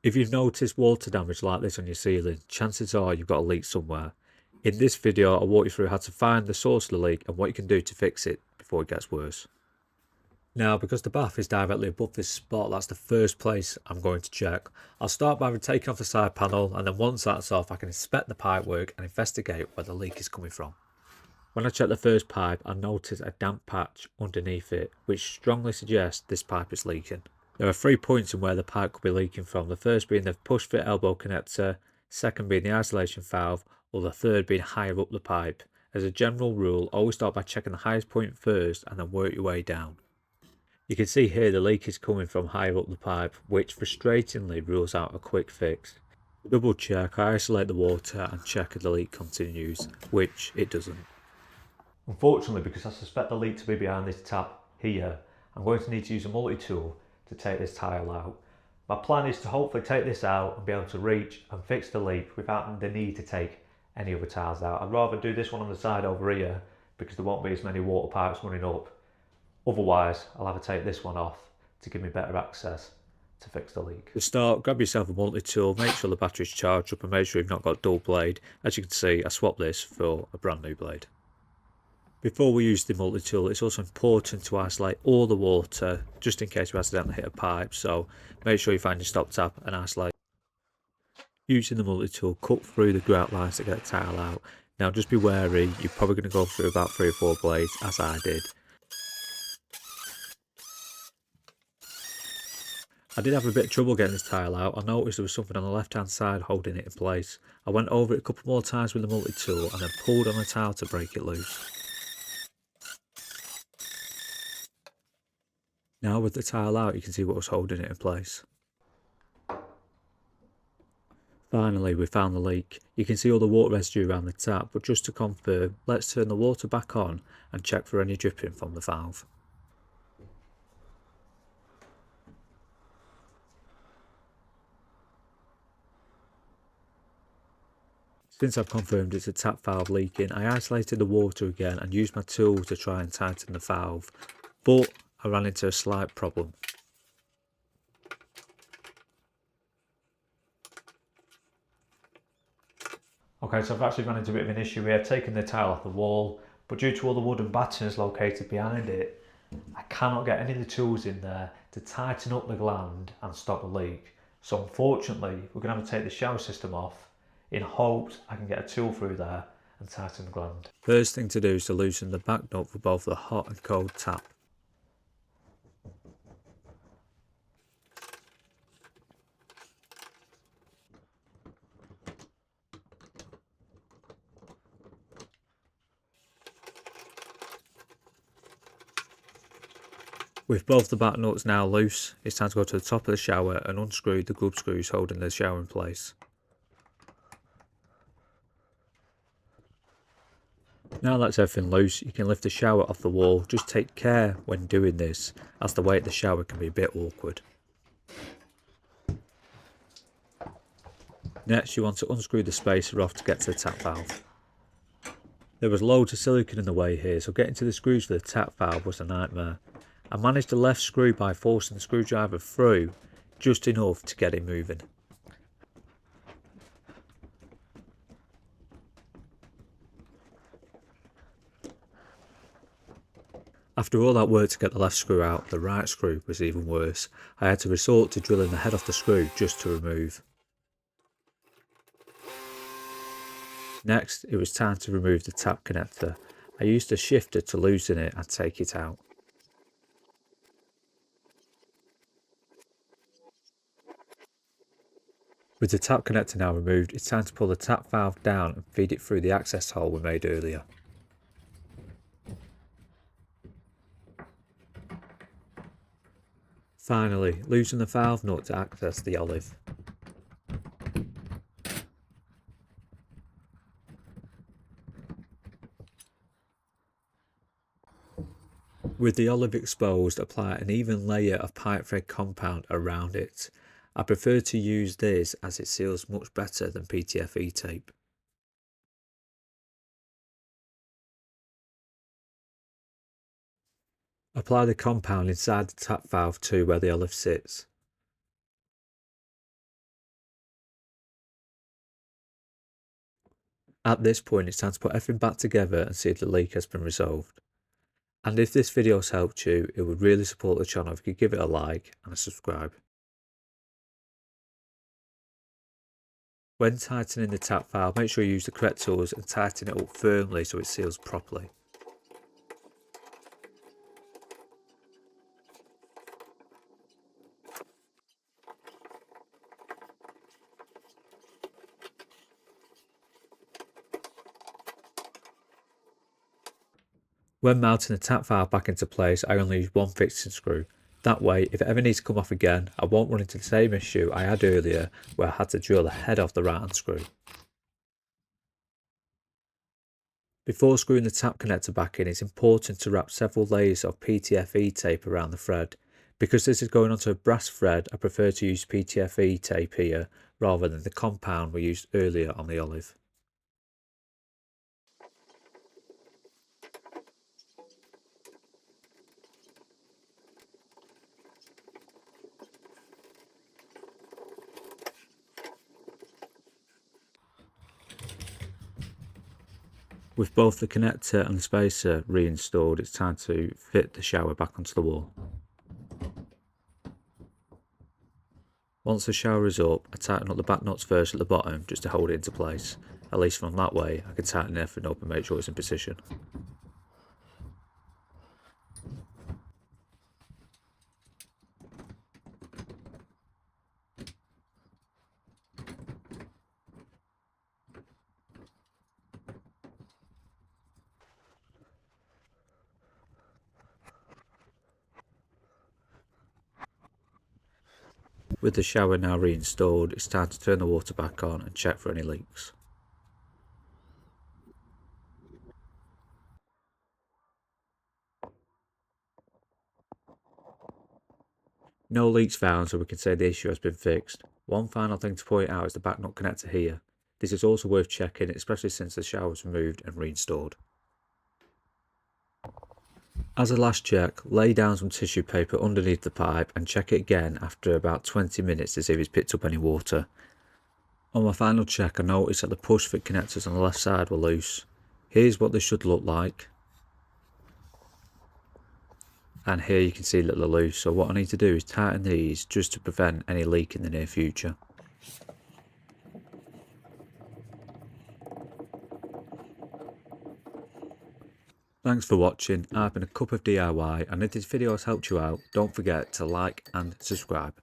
If you've noticed water damage like this on your ceiling, chances are you've got a leak somewhere. In this video, I'll walk you through how to find the source of the leak and what you can do to fix it before it gets worse. Now, because the bath is directly above this spot, that's the first place I'm going to check. I'll start by taking off the side panel, and then once that's off, I can inspect the pipework and investigate where the leak is coming from. When I check the first pipe, I notice a damp patch underneath it, which strongly suggests this pipe is leaking. There are 3 points in where the pipe could be leaking from, the first being the push fit elbow connector, second being the isolation valve, or the third being higher up the pipe. As a general rule, always start by checking the highest point first and then work your way down. You can see here the leak is coming from higher up the pipe, which frustratingly rules out a quick fix. To double check, I isolate the water and check if the leak continues, which it doesn't. Unfortunately, because I suspect the leak to be behind this tap here, I'm going to need to use a multi-tool to take this tile out. My plan is to hopefully take this out and be able to reach and fix the leak without the need to take any other tiles out. I'd rather do this one on the side over here because there won't be as many water pipes running up. Otherwise, I'll have to take this one off to give me better access to fix the leak. To start, grab yourself a multi-tool, make sure the battery's charged up and make sure you've not got dull blade. As you can see, I swapped this for a brand new blade. Before we use the multi-tool, it's also important to isolate all the water, just in case we accidentally hit a pipe, so make sure you find your stop tap and isolate. Using the multi-tool, cut through the grout lines to get the tile out. Now just be wary, you're probably going to go through about 3 or 4 blades, as I did. I did have a bit of trouble getting this tile out. I noticed there was something on the left hand side holding it in place. I went over it a couple more times with the multi-tool and then pulled on the tile to break it loose. Now with the tile out, you can see what was holding it in place. Finally, we found the leak. You can see all the water residue around the tap, but just to confirm, let's turn the water back on and check for any dripping from the valve. Since I've confirmed it's a tap valve leaking, I isolated the water again and used my tool to try and tighten the valve, but I ran into a slight problem. Okay, so I've actually run into a bit of an issue here. I've taken the tile off the wall, but due to all the wooden battens located behind it, I cannot get any of the tools in there to tighten up the gland and stop the leak. So unfortunately, we're going to have to take the shower system off in hopes I can get a tool through there and tighten the gland. First thing to do is to loosen the back nut for both the hot and cold tap. With both the back nuts now loose, it's time to go to the top of the shower and unscrew the grub screws holding the shower in place. Now that's everything loose, you can lift the shower off the wall. Just take care when doing this, as the weight of the shower can be a bit awkward. Next, you want to unscrew the spacer off to get to the tap valve. There was loads of silicone in the way here, so getting to the screws for the tap valve was a nightmare. I managed the left screw by forcing the screwdriver through, just enough to get it moving. After all that work to get the left screw out, the right screw was even worse. I had to resort to drilling the head off the screw just to remove. Next, it was time to remove the tap connector. I used a shifter to loosen it and take it out. With the tap connector now removed, it's time to pull the tap valve down and feed it through the access hole we made earlier. Finally, loosen the valve nut to access the olive. With the olive exposed, apply an even layer of pipe thread compound around it. I prefer to use this as it seals much better than PTFE tape. Apply the compound inside the tap valve too, where the olive sits. At this point, it's time to put everything back together and see if the leak has been resolved. And if this video has helped you, it would really support the channel if you could give it a like and a subscribe. When tightening the tap valve, make sure you use the correct tools and tighten it up firmly so it seals properly. When mounting the tap valve back into place, I only use one fixing screw. That way, if it ever needs to come off again, I won't run into the same issue I had earlier where I had to drill the head off the right hand screw. Before screwing the tap connector back in, it's important to wrap several layers of PTFE tape around the thread. Because this is going onto a brass thread, I prefer to use PTFE tape here rather than the compound we used earlier on the olive. With both the connector and the spacer reinstalled, it's time to fit the shower back onto the wall. Once the shower is up, I tighten up the back nuts first at the bottom just to hold it into place. At least from that way, I can tighten everything up and make sure it's in position. With the shower now reinstalled, it's time to turn the water back on and check for any leaks. No leaks found, so we can say the issue has been fixed. One final thing to point out is the back nut connector here. This is also worth checking, especially since the shower was removed and reinstalled. As a last check, lay down some tissue paper underneath the pipe and check it again after about 20 minutes to see if it's picked up any water. On my final check, I noticed that the push fit connectors on the left side were loose. Here's what they should look like. And here you can see that they're loose, so what I need to do is tighten these just to prevent any leak in the near future. Thanks for watching. I've been a cup of DIY, and if this video has helped you out, don't forget to like and subscribe.